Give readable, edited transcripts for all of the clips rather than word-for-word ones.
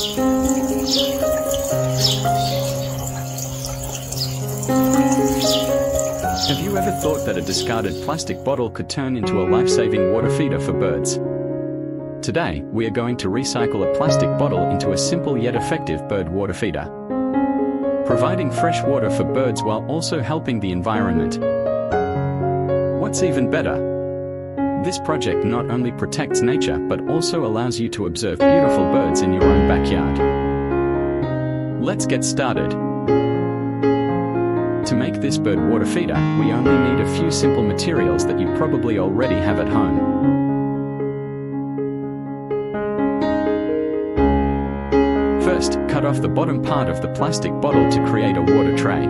Have you ever thought that a discarded plastic bottle could turn into a life-saving water feeder for birds? Today, we are going to recycle a plastic bottle into a simple yet effective bird water feeder, providing fresh water for birds while also helping the environment. What's even better? This project not only protects nature but also allows you to observe beautiful birds in your own backyard. Let's get started. To make this bird water feeder, we only need a few simple materials that you probably already have at home. First, cut off the bottom part of the plastic bottle to create a water tray.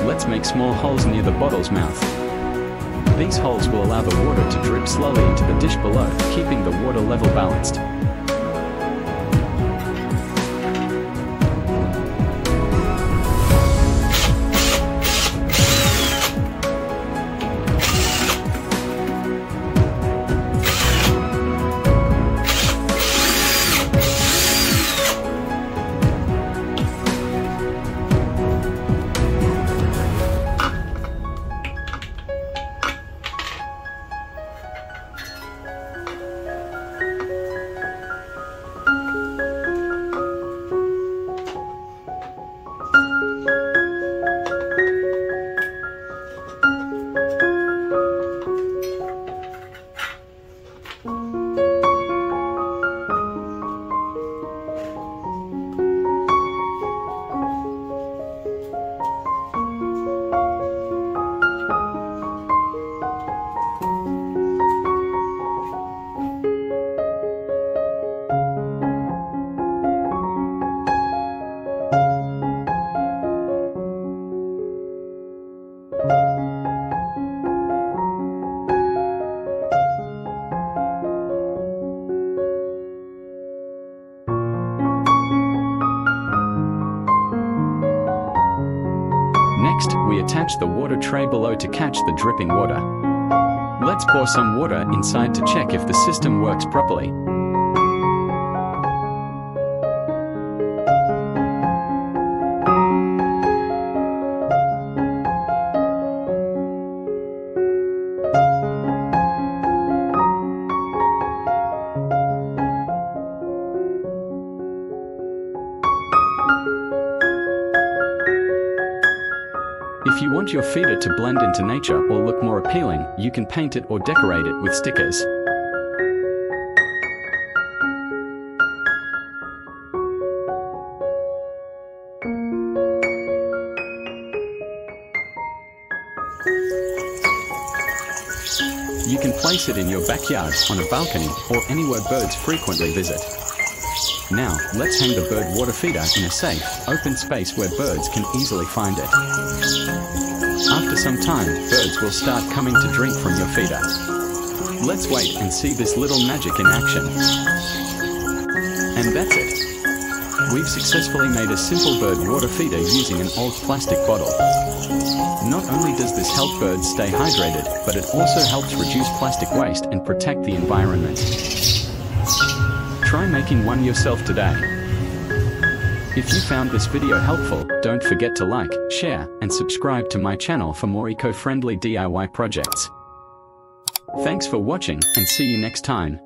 Let's make small holes near the bottle's mouth. These holes will allow the water to drip slowly into the dish below, keeping the water level balanced. Next, we attach the water tray below to catch the dripping water. Let's pour some water inside to check if the system works properly. If you want your feeder to blend into nature or look more appealing, you can paint it or decorate it with stickers. You can place it in your backyard, on a balcony, or anywhere birds frequently visit. Now, let's hang the bird water feeder in a safe, open space where birds can easily find it. After some time, birds will start coming to drink from your feeder. Let's wait and see this little magic in action. And that's it. We've successfully made a simple bird water feeder using an old plastic bottle. Not only does this help birds stay hydrated, but it also helps reduce plastic waste and protect the environment. Try making one yourself today. If you found this video helpful, don't forget to like, share, and subscribe to my channel for more eco-friendly DIY projects. Thanks for watching, and see you next time.